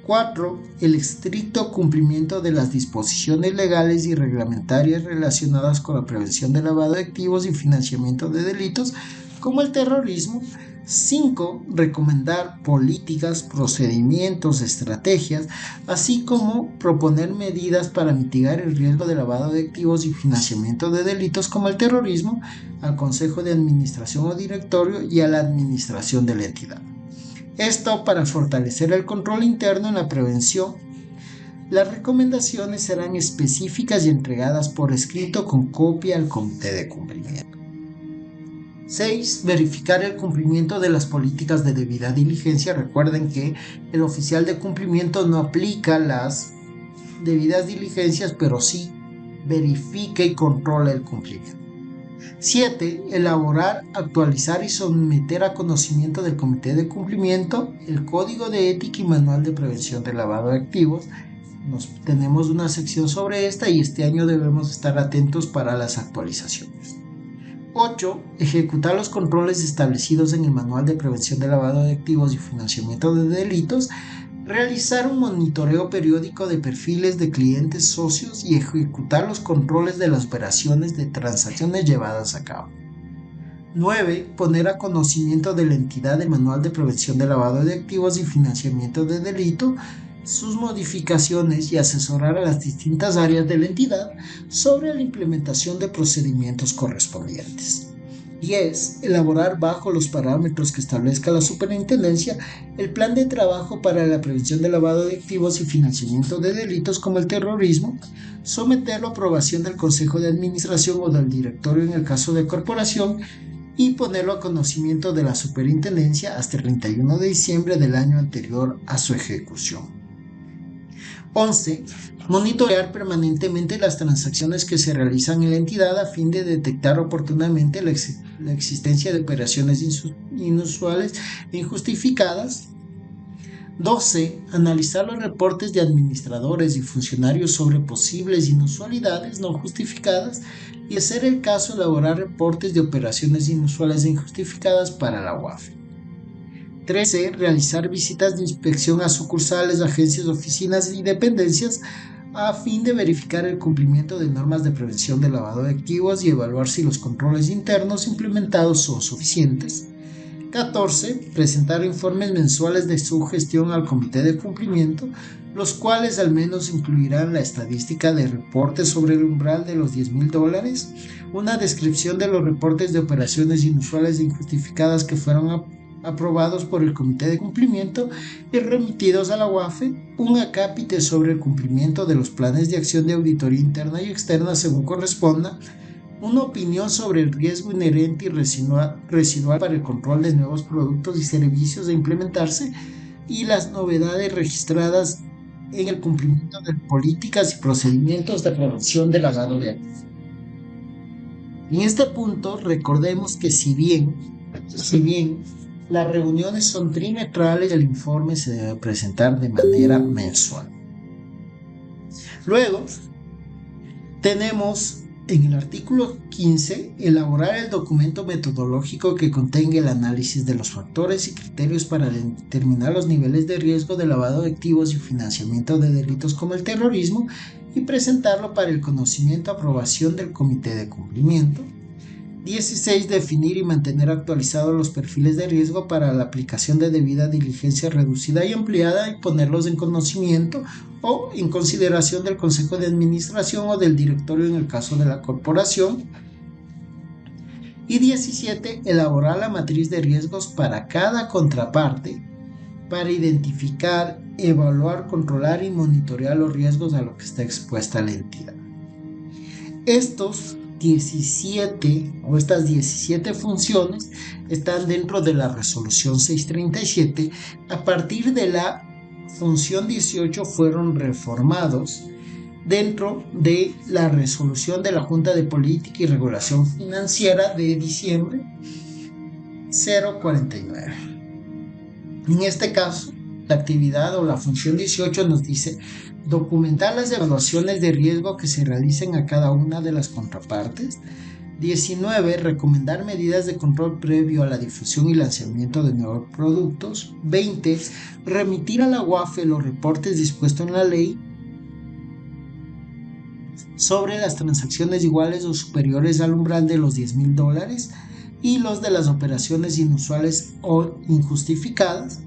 4. El estricto cumplimiento de las disposiciones legales y reglamentarias relacionadas con la prevención del lavado de activos y financiamiento de delitos como el terrorismo. 5. Recomendar políticas, procedimientos, estrategias, así como proponer medidas para mitigar el riesgo de lavado de activos y financiamiento de delitos como el terrorismo al Consejo de Administración o Directorio y a la administración de la entidad. Esto para fortalecer el control interno en la prevención. Las recomendaciones serán específicas y entregadas por escrito con copia al comité de cumplimiento. 6. Verificar el cumplimiento de las políticas de debida diligencia. Recuerden que el oficial de cumplimiento no aplica las debidas diligencias, pero sí verifica y controla el cumplimiento. 7. Elaborar, actualizar y someter a conocimiento del comité de cumplimiento el código de ética y manual de prevención del lavado de activos. Tenemos una sección sobre esta y este año debemos estar atentos para las actualizaciones. 8. Ejecutar los controles establecidos en el Manual de Prevención del Lavado de Activos y Financiamiento de Delitos. Realizar un monitoreo periódico de perfiles de clientes socios y ejecutar los controles de las operaciones de transacciones llevadas a cabo. 9. Poner a conocimiento de la entidad el Manual de Prevención del Lavado de Activos y Financiamiento de Delito, sus modificaciones, y asesorar a las distintas áreas de la entidad sobre la implementación de procedimientos correspondientes. 10. Elaborar bajo los parámetros que establezca la superintendencia el plan de trabajo para la prevención del lavado de activos y financiamiento de delitos como el terrorismo, someterlo a aprobación del Consejo de Administración o del Directorio en el caso de corporación, y ponerlo a conocimiento de la superintendencia hasta el 31 de diciembre del año anterior a su ejecución. 11. Monitorear permanentemente las transacciones que se realizan en la entidad a fin de detectar oportunamente la existencia de operaciones inusuales e injustificadas. 12. Analizar los reportes de administradores y funcionarios sobre posibles inusualidades no justificadas y, de ser el caso, elaborar reportes de operaciones inusuales e injustificadas para la UAFE. 13. Realizar visitas de inspección a sucursales, agencias, oficinas y dependencias a fin de verificar el cumplimiento de normas de prevención del lavado de activos y evaluar si los controles internos implementados son suficientes. 14. Presentar informes mensuales de su gestión al comité de cumplimiento, los cuales al menos incluirán la estadística de reportes sobre el umbral de los $10,000, una descripción de los reportes de operaciones inusuales e injustificadas que fueron aprobados por el comité de cumplimiento y remitidos a la UAFE, un acápite sobre el cumplimiento de los planes de acción de auditoría interna y externa según corresponda, una opinión sobre el riesgo inherente y residual para el control de nuevos productos y servicios a implementarse y las novedades registradas en el cumplimiento de políticas y procedimientos de prevención del lavado de activos. En este punto recordemos que si bien Las reuniones son trimestrales y el informe se debe presentar de manera mensual. Luego, tenemos en el artículo 15, elaborar el documento metodológico que contenga el análisis de los factores y criterios para determinar los niveles de riesgo de lavado de activos y financiamiento de delitos como el terrorismo y presentarlo para el conocimiento y aprobación del Comité de Cumplimiento. 16. Definir y mantener actualizados los perfiles de riesgo para la aplicación de debida diligencia reducida y ampliada y ponerlos en conocimiento o en consideración del Consejo de Administración o del Directorio en el caso de la corporación. Y 17. Elaborar la matriz de riesgos para cada contraparte para identificar, evaluar, controlar y monitorear los riesgos a los que está expuesta la entidad. Estas 17 funciones están dentro de la resolución 637. A partir de la función 18 fueron reformados dentro de la resolución de la Junta de Política y Regulación Financiera de diciembre 049. En este caso, la actividad o la función 18 nos dice documentar las evaluaciones de riesgo que se realicen a cada una de las contrapartes. 19. Recomendar medidas de control previo a la difusión y lanzamiento de nuevos productos. 20. Remitir a la UAFE los reportes dispuestos en la ley sobre las transacciones iguales o superiores al umbral de los $10,000 y los de las operaciones inusuales o injustificadas.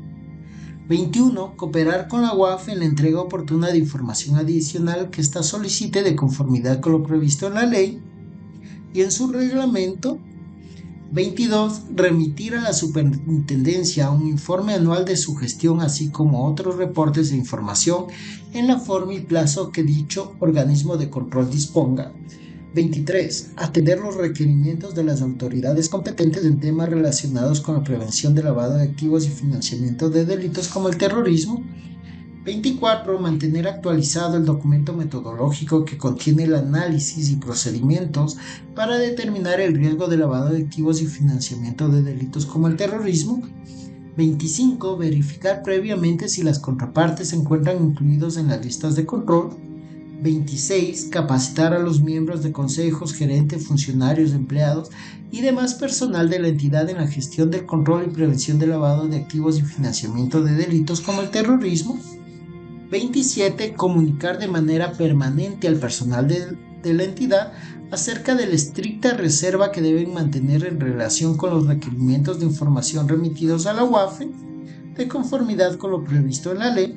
21. Cooperar con la UAFE en la entrega oportuna de información adicional que ésta solicite de conformidad con lo previsto en la ley y en su reglamento. 22. Remitir a la superintendencia un informe anual de su gestión, así como otros reportes de información en la forma y plazo que dicho organismo de control disponga. 23. Atender los requerimientos de las autoridades competentes en temas relacionados con la prevención de lavado de activos y financiamiento de delitos como el terrorismo. 24. Mantener actualizado el documento metodológico que contiene el análisis y procedimientos para determinar el riesgo de lavado de activos y financiamiento de delitos como el terrorismo. 25. Verificar previamente si las contrapartes se encuentran incluidos en las listas de control. 26. Capacitar a los miembros de consejos, gerentes, funcionarios, empleados y demás personal de la entidad en la gestión del control y prevención del lavado de activos y financiamiento de delitos como el terrorismo. 27. Comunicar de manera permanente al personal de la entidad acerca de la estricta reserva que deben mantener en relación con los requerimientos de información remitidos a la UAFE, de conformidad con lo previsto en la ley.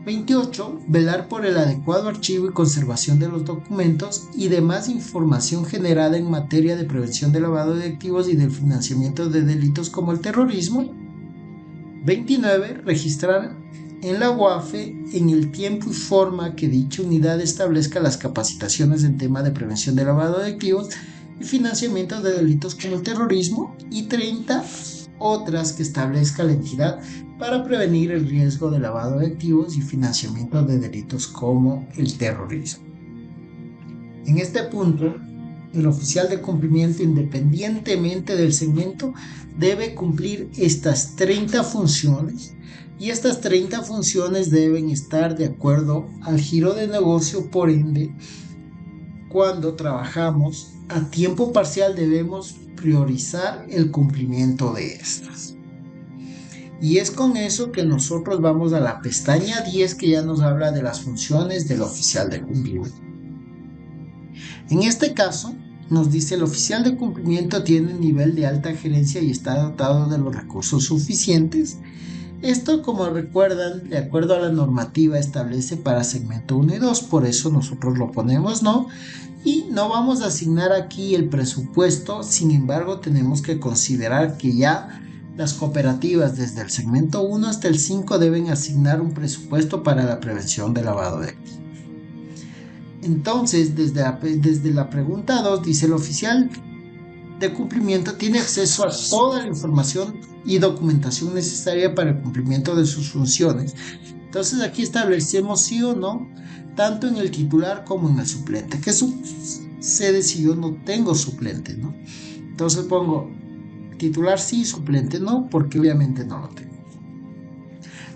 28. Velar por el adecuado archivo y conservación de los documentos y demás información generada en materia de prevención del lavado de activos y del financiamiento de delitos como el terrorismo. 29. Registrar en la UAFE en el tiempo y forma que dicha unidad establezca las capacitaciones en tema de prevención del lavado de activos y financiamiento de delitos como el terrorismo. Y 30. Otras que establezca la entidad para prevenir el riesgo de lavado de activos y financiamiento de delitos como el terrorismo. En este punto, el oficial de cumplimiento, independientemente del segmento, debe cumplir estas 30 funciones y estas 30 funciones deben estar de acuerdo al giro de negocio. Por ende, cuando trabajamos a tiempo parcial debemos priorizar el cumplimiento de estas. Y es con eso que nosotros vamos a la pestaña 10, que ya nos habla de las funciones del oficial de cumplimiento. En este caso, nos dice el oficial de cumplimiento tiene nivel de alta gerencia y está dotado de los recursos suficientes. Esto, como recuerdan, de acuerdo a la normativa establece para segmento 1 y 2, por eso nosotros lo ponemos no, y no vamos a asignar aquí el presupuesto. Sin embargo, tenemos que considerar que ya las cooperativas desde el segmento 1 hasta el 5 deben asignar un presupuesto para la prevención del lavado de activos. Entonces, desde la pregunta 2 dice: el oficial de cumplimiento tiene acceso a toda la información y documentación necesaria para el cumplimiento de sus funciones. Entonces aquí establecemos sí o no, tanto en el titular como en el suplente. ¿Qué sucede si yo no tengo suplente, no? Entonces pongo titular sí, suplente no, porque obviamente no lo tengo.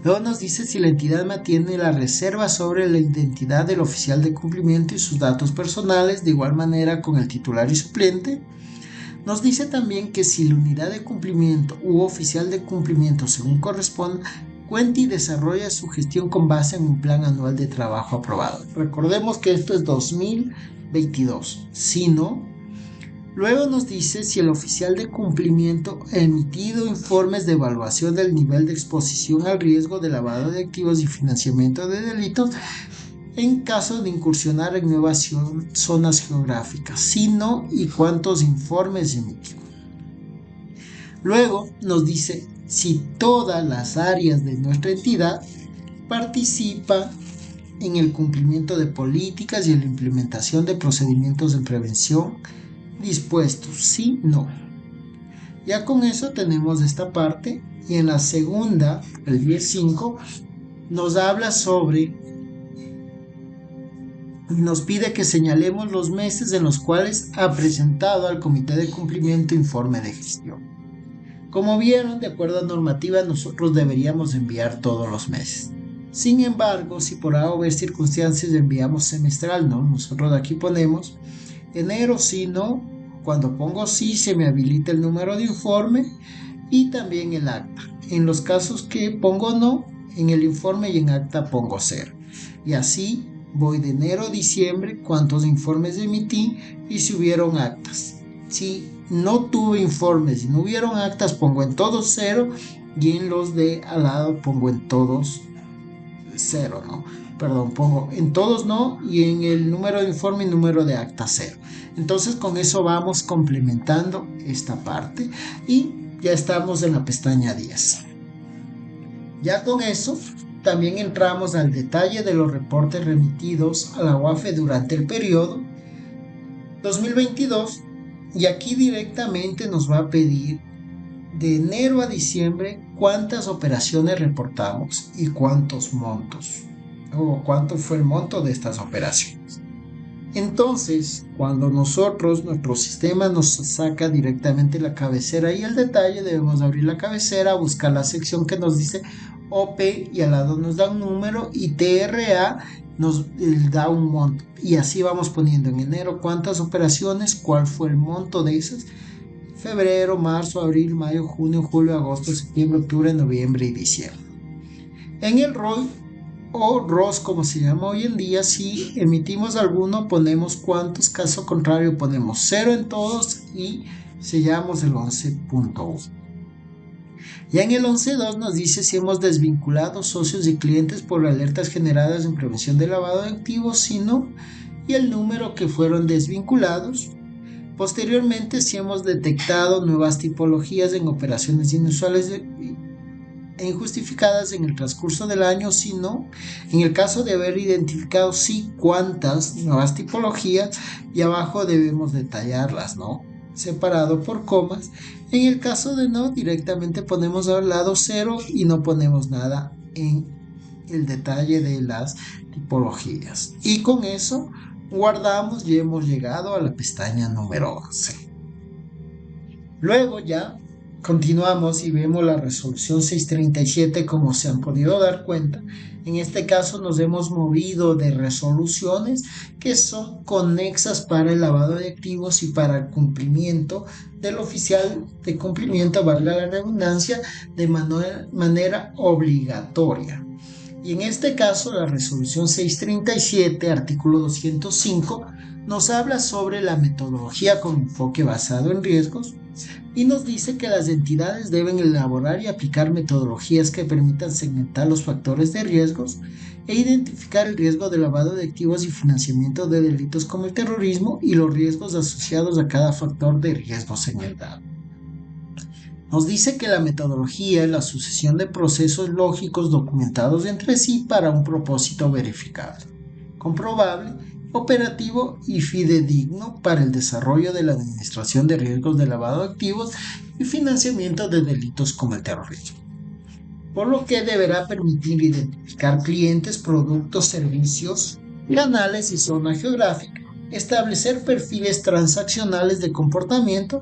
Luego nos dice si la entidad mantiene la reserva sobre la identidad del oficial de cumplimiento y sus datos personales, de igual manera con el titular y suplente. Nos dice también que si la unidad de cumplimiento u oficial de cumplimiento, según corresponda, cuenta y desarrolla su gestión con base en un plan anual de trabajo aprobado. Recordemos que esto es 2022. Si no, luego nos dice si el oficial de cumplimiento ha emitido informes de evaluación del nivel de exposición al riesgo de lavado de activos y financiamiento de delitos en caso de incursionar en nuevas zonas geográficas. Si no, y cuántos informes emitió. Luego nos dice si todas las áreas de nuestra entidad participan en el cumplimiento de políticas y en la implementación de procedimientos de prevención dispuestos. Sí, no. Ya con eso tenemos esta parte, y en la segunda, el 10.5, nos habla sobre, nos pide que señalemos los meses en los cuales ha presentado al comité de cumplimiento informe de gestión. Como vieron, de acuerdo a normativa, nosotros deberíamos enviar todos los meses. Sin embargo, si por A o B circunstancias enviamos semestral, no, nosotros aquí ponemos enero, sí, no. Cuando pongo sí, se me habilita el número de informe y también el acta. En los casos que pongo no, en el informe y en acta pongo 0. Y así voy de enero a diciembre, cuántos informes emití y si hubieron actas. Si no tuve informes y no hubieron actas, pongo en todos 0, y en los de al lado pongo en todos 0, ¿no? Perdón, pongo en todos no, y en el número de informe y número de acta 0. Entonces con eso vamos complementando esta parte y ya estamos en la pestaña 10. Ya con eso también entramos al detalle de los reportes remitidos a la UAFE durante el periodo 2022, y aquí directamente nos va a pedir de enero a diciembre cuántas operaciones reportamos y cuántos montos, o cuánto fue el monto de estas operaciones. Entonces, cuando nuestro sistema nos saca directamente la cabecera y el detalle, debemos abrir la cabecera, buscar la sección que nos dice OP y al lado nos da un número, y TRA nos da un monto, y así vamos poniendo en enero cuántas operaciones, cuál fue el monto de esas, febrero, marzo, abril, mayo, junio, julio, agosto, septiembre, octubre, noviembre y diciembre. En el ROI o ROS, como se llama hoy en día, si emitimos alguno ponemos cuántos, caso contrario ponemos 0 en todos y sellamos el 11.1. Ya en el 11.2 nos dice si hemos desvinculado socios y clientes por alertas generadas en prevención de lavado de activos, si no, y el número que fueron desvinculados. Posteriormente, si hemos detectado nuevas tipologías en operaciones inusuales e injustificadas en el transcurso del año, si no. En el caso de haber identificado sí, cuántas nuevas tipologías, y abajo debemos detallarlas, ¿no? Separado por comas. En el caso de no, directamente ponemos al lado 0 y no ponemos nada en el detalle de las tipologías. Y con eso guardamos y hemos llegado a la pestaña número 11. Luego ya continuamos y vemos la resolución 637. Como se han podido dar cuenta, en este caso nos hemos movido de resoluciones que son conexas para el lavado de activos y para el cumplimiento del oficial de cumplimiento, valga la redundancia, de manera obligatoria. Y en este caso la resolución 637, artículo 205, nos habla sobre la metodología con enfoque basado en riesgos, y nos dice que las entidades deben elaborar y aplicar metodologías que permitan segmentar los factores de riesgos e identificar el riesgo de lavado de activos y financiamiento de delitos como el terrorismo y los riesgos asociados a cada factor de riesgo señalado. Nos dice que la metodología es la sucesión de procesos lógicos documentados entre sí para un propósito verificable, comprobable, operativo y fidedigno para el desarrollo de la administración de riesgos de lavado de activos y financiamiento de delitos como el terrorismo. Por lo que deberá permitir identificar clientes, productos, servicios, canales y zona geográfica, establecer perfiles transaccionales de comportamiento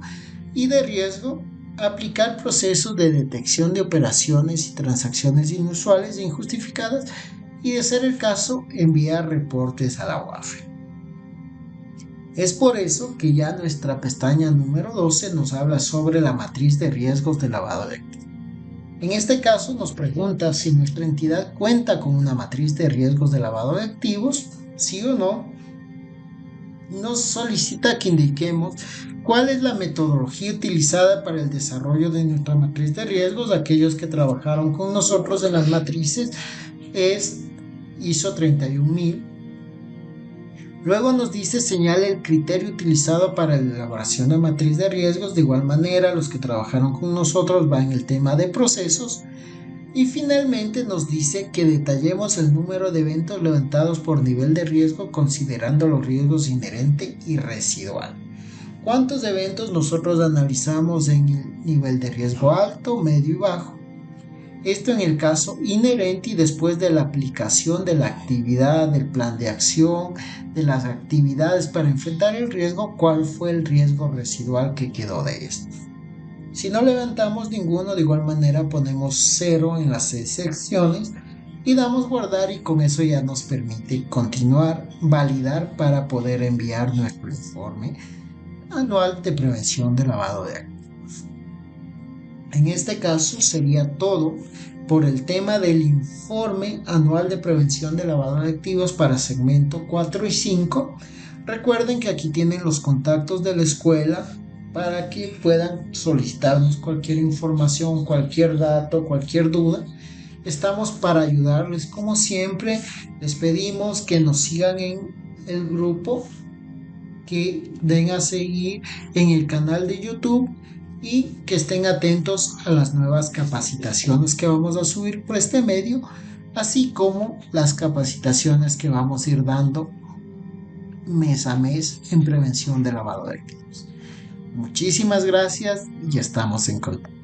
y de riesgo, aplicar procesos de detección de operaciones y transacciones inusuales e injustificadas y, de ser el caso, enviar reportes a la UAFE. Es por eso que ya nuestra pestaña número 12 nos habla sobre la matriz de riesgos de lavado de activos. En este caso nos pregunta si nuestra entidad cuenta con una matriz de riesgos de lavado de activos, sí o no. Nos solicita que indiquemos cuál es la metodología utilizada para el desarrollo de nuestra matriz de riesgos. Aquellos que trabajaron con nosotros en las matrices es ISO 31000. Luego nos dice señala el criterio utilizado para la elaboración de matriz de riesgos. De igual manera, los que trabajaron con nosotros va en el tema de procesos. Y finalmente nos dice que detallemos el número de eventos levantados por nivel de riesgo considerando los riesgos inherente y residual. ¿Cuántos eventos nosotros analizamos en el nivel de riesgo alto, medio y bajo? Esto en el caso inherente y después de la aplicación de la actividad, del plan de acción, de las actividades para enfrentar el riesgo, ¿cuál fue el riesgo residual que quedó de esto? Si no levantamos ninguno, de igual manera ponemos 0 en las 6 secciones y damos guardar, y con eso ya nos permite continuar, validar para poder enviar nuestro informe anual de prevención de lavado de activos. En este caso sería todo por el tema del informe anual de prevención de lavado de activos para segmento 4 y 5. Recuerden que aquí tienen los contactos de la escuela para que puedan solicitarnos cualquier información, cualquier dato, cualquier duda. Estamos para ayudarles. Como siempre, les pedimos que nos sigan en el grupo, que den a seguir en el canal de YouTube y que estén atentos a las nuevas capacitaciones que vamos a subir por este medio, así como las capacitaciones que vamos a ir dando mes a mes en prevención de lavado de activos. Muchísimas gracias y estamos en contacto.